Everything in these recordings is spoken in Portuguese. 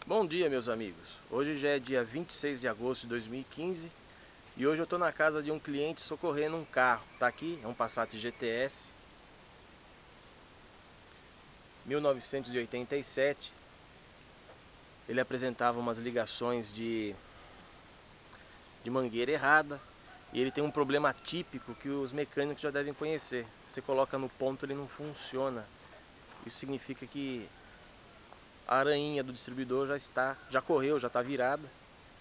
Bom dia, meus amigos. Hoje já é dia 26 de agosto de 2015 e hoje eu estou na casa de um cliente socorrendo um carro. Tá aqui, é um Passat GTS 1987. Ele apresentava umas ligações de mangueira errada e ele tem um problema típico que os mecânicos já devem conhecer. Você coloca no ponto, ele não funciona. Isso significa que a arainha do distribuidor já correu, já está virada,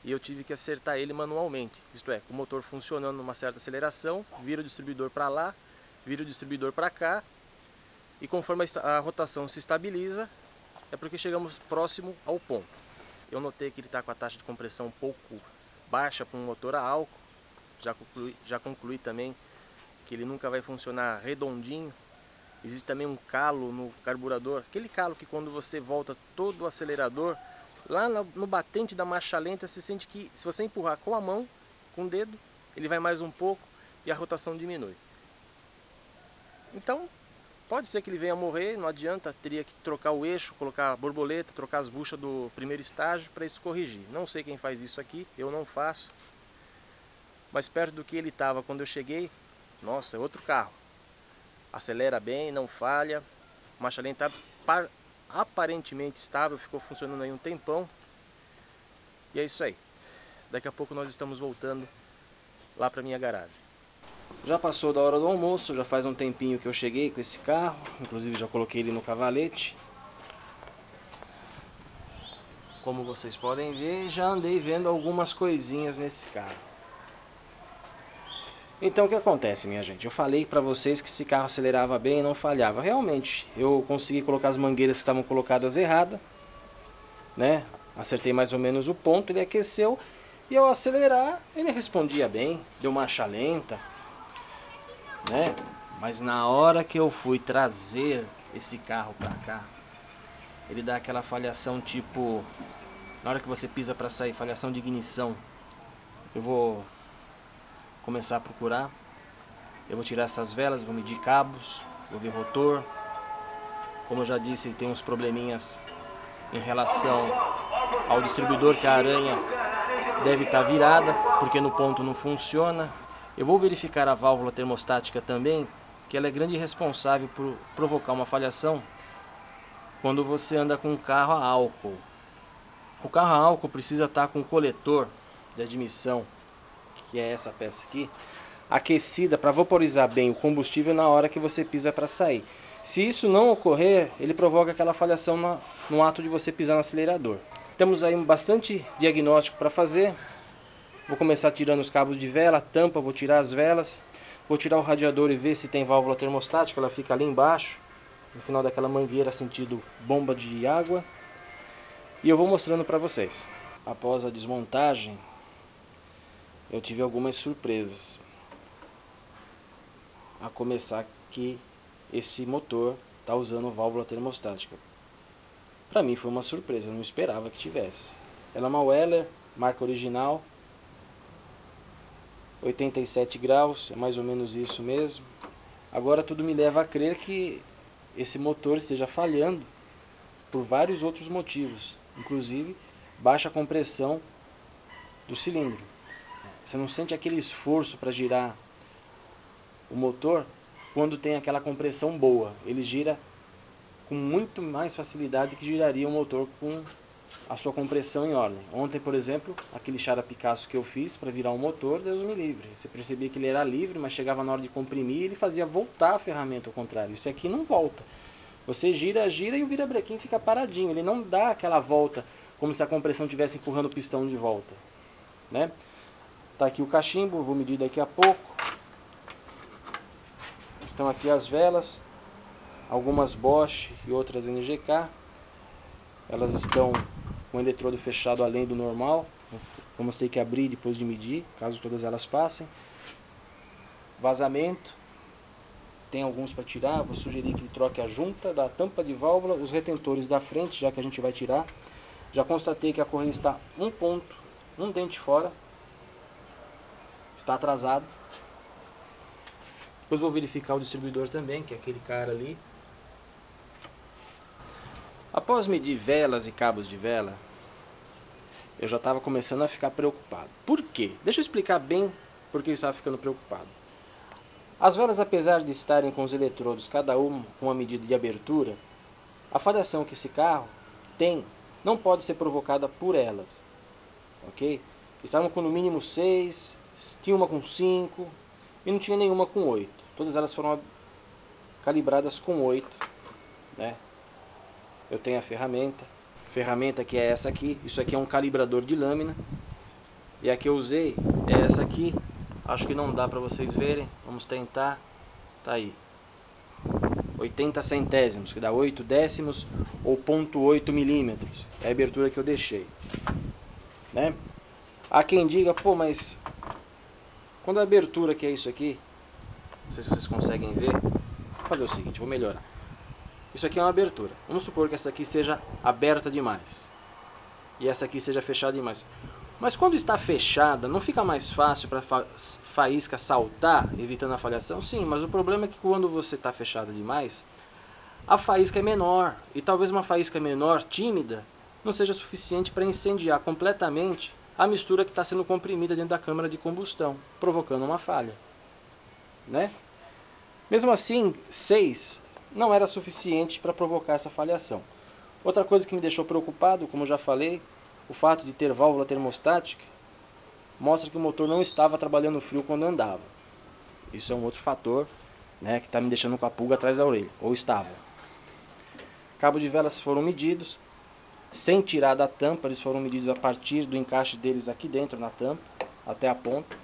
e eu tive que acertar ele manualmente. Isto é, com o motor funcionando numa certa aceleração, vira o distribuidor para lá, vira o distribuidor para cá, e conforme a rotação se estabiliza, é porque chegamos próximo ao ponto. Eu notei que ele está com a taxa de compressão um pouco baixa para um motor a álcool. Já concluí também que ele nunca vai funcionar redondinho. Existe também um calo no carburador, aquele calo que quando você volta todo o acelerador, lá no batente da marcha lenta, você sente que se você empurrar com a mão, com o dedo, ele vai mais um pouco e a rotação diminui. Então, pode ser que ele venha a morrer, não adianta, teria que trocar o eixo, colocar a borboleta, trocar as buchas do primeiro estágio para isso corrigir. Não sei quem faz isso aqui, eu não faço. Mas perto do que ele estava quando eu cheguei, nossa, é outro carro. Acelera bem, não falha, marcha lenta aparentemente estável, ficou funcionando aí um tempão. E é isso aí. Daqui a pouco nós estamos voltando lá para minha garagem. Já passou da hora do almoço, já faz um tempinho que eu cheguei com esse carro, inclusive já coloquei ele no cavalete. Como vocês podem ver, já andei vendo algumas coisinhas nesse carro. Então o que acontece, minha gente? Eu falei pra vocês que esse carro acelerava bem e não falhava. Realmente, eu consegui colocar as mangueiras que estavam colocadas erradas, né? Acertei mais ou menos o ponto, ele aqueceu e ao acelerar ele respondia bem, deu marcha lenta, né? Mas na hora que eu fui trazer esse carro pra cá, ele dá aquela falhação tipo, na hora que você pisa pra sair, falhação de ignição. Eu vou começar a procurar. Eu vou tirar essas velas, vou medir cabos, vou ver rotor. Como eu já disse, ele tem uns probleminhas em relação ao distribuidor, que a aranha deve estar virada, porque no ponto não funciona. Eu vou verificar a válvula termostática também, que ela é grande responsável por provocar uma falhação quando você anda com um carro a álcool. O carro a álcool precisa estar com o coletor de admissão, que é essa peça aqui, aquecida para vaporizar bem o combustível na hora que você pisa para sair. Se isso não ocorrer, ele provoca aquela falhação no ato de você pisar no acelerador. Temos aí bastante diagnóstico para fazer. Vou começar tirando os cabos de vela, a tampa, vou tirar as velas. Vou tirar o radiador e ver se tem válvula termostática, ela fica ali embaixo, no final daquela mangueira sentido bomba de água. E eu vou mostrando para vocês. Após a desmontagem, eu tive algumas surpresas. A começar que esse motor está usando válvula termostática. Para mim foi uma surpresa, eu não esperava que tivesse. Ela é uma Weller, marca original, 87 graus, é mais ou menos isso mesmo. Agora tudo me leva a crer que esse motor esteja falhando por vários outros motivos, inclusive baixa compressão do cilindro. Você não sente aquele esforço para girar o motor quando tem aquela compressão boa. Ele gira com muito mais facilidade que giraria um motor com a sua compressão em ordem. Ontem, por exemplo, aquele Chara Picasso que eu fiz para virar um motor, Deus me livre. Você percebia que ele era livre, mas chegava na hora de comprimir e ele fazia voltar a ferramenta ao contrário. Isso aqui não volta. Você gira, gira e o virabrequim fica paradinho. Ele não dá aquela volta como se a compressão estivesse empurrando o pistão de volta, né? Tá aqui o cachimbo, vou medir daqui a pouco. Estão aqui as velas, algumas Bosch e outras NGK. Elas estão com o eletrodo fechado além do normal. Como eu sei que abrir depois de medir, caso todas elas passem. Vazamento. Tem alguns para tirar, vou sugerir que troque a junta da tampa de válvula, os retentores da frente, já que a gente vai tirar. Já constatei que a correia está um dente fora. Está atrasado. Depois vou verificar o distribuidor também, que é aquele cara ali. Após medir velas e cabos de vela, eu já estava começando a ficar preocupado. Por quê? Deixa eu explicar bem por que eu estava ficando preocupado. As velas, apesar de estarem com os eletrodos, cada um com uma medida de abertura, a falhação que esse carro tem não pode ser provocada por elas. Ok? Estavam com no mínimo 6, tinha uma com 5 e não tinha nenhuma com 8. Todas elas foram calibradas com 8, né? Eu tenho a ferramenta que é essa aqui. Isso aqui é um calibrador de lâmina. E a que eu usei é essa aqui. Acho que não dá para vocês verem. Vamos tentar. Tá aí. 80 centésimos, que dá 8 décimos ou 0,8 milímetros. É a abertura que eu deixei, né? Há quem diga, pô, mas quando a abertura que é isso aqui, não sei se vocês conseguem ver. Vou fazer o seguinte, vou melhorar. Isso aqui é uma abertura. Vamos supor que essa aqui seja aberta demais e essa aqui seja fechada demais. Mas quando está fechada, não fica mais fácil para a faísca saltar, evitando a falhação? Sim, mas o problema é que quando você está fechada demais, a faísca é menor. E talvez uma faísca menor, tímida, não seja suficiente para incendiar completamente a mistura que está sendo comprimida dentro da câmara de combustão, provocando uma falha, né? Mesmo assim, 6 não era suficiente para provocar essa falhação. Outra coisa que me deixou preocupado, como já falei, o fato de ter válvula termostática mostra que o motor não estava trabalhando frio quando andava. Isso é um outro fator, né, que está me deixando com a pulga atrás da orelha, ou estava. Cabos de velas foram medidos, sem tirar da tampa, eles foram medidos a partir do encaixe deles aqui dentro na tampa, até a ponta.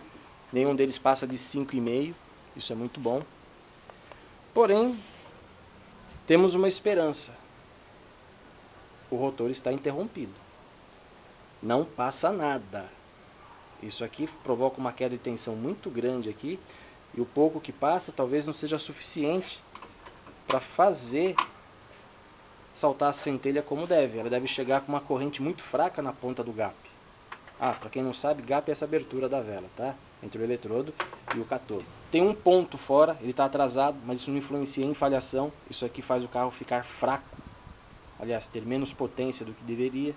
Nenhum deles passa de 5,5, isso é muito bom. Porém, temos uma esperança. O rotor está interrompido. Não passa nada. Isso aqui provoca uma queda de tensão muito grande aqui. E o pouco que passa talvez não seja suficiente para fazer saltar a centelha como deve. Ela deve chegar com uma corrente muito fraca na ponta do gap. Ah, para quem não sabe, gap é essa abertura da vela, tá? Entre o eletrodo e o catodo. Tem um ponto fora, ele está atrasado, mas isso não influencia em falhação. Isso aqui faz o carro ficar fraco. Aliás, ter menos potência do que deveria.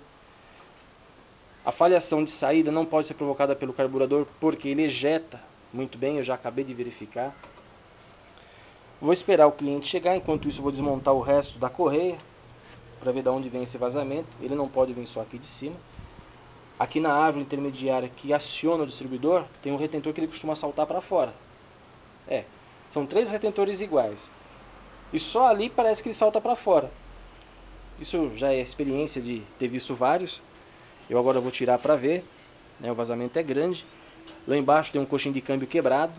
A falhação de saída não pode ser provocada pelo carburador porque ele ejeta muito bem, eu já acabei de verificar. Vou esperar o cliente chegar, enquanto isso eu vou desmontar o resto da correia para ver de onde vem esse vazamento. Ele não pode vir só aqui de cima. Aqui na árvore intermediária que aciona o distribuidor, tem um retentor que ele costuma saltar para fora. São 3 retentores iguais. E só ali parece que ele salta para fora. Isso já é experiência de ter visto vários. Eu agora vou tirar para ver, né? O vazamento é grande. Lá embaixo tem um coxinho de câmbio quebrado.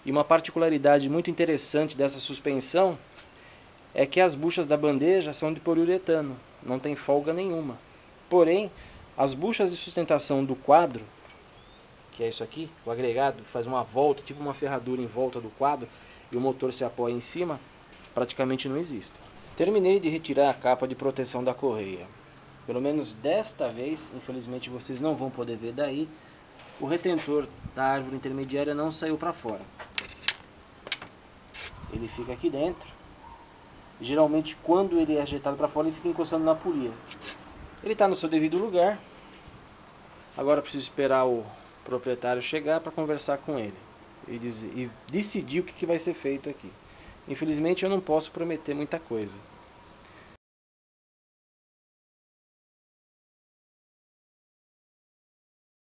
E uma particularidade muito interessante dessa suspensão é que as buchas da bandeja são de poliuretano, não tem folga nenhuma. Porém, as buchas de sustentação do quadro, que é isso aqui, o agregado que faz uma volta, tipo uma ferradura em volta do quadro, e o motor se apoia em cima, praticamente não existe. Terminei de retirar a capa de proteção da correia. Pelo menos desta vez, infelizmente vocês não vão poder ver daí, o retentor da árvore intermediária não saiu para fora. Ele fica aqui dentro. Geralmente quando ele é ajeitado para fora, ele fica encostando na polia. Ele está no seu devido lugar. Agora eu preciso esperar o proprietário chegar para conversar com ele e decidir o que vai ser feito aqui. Infelizmente eu não posso prometer muita coisa.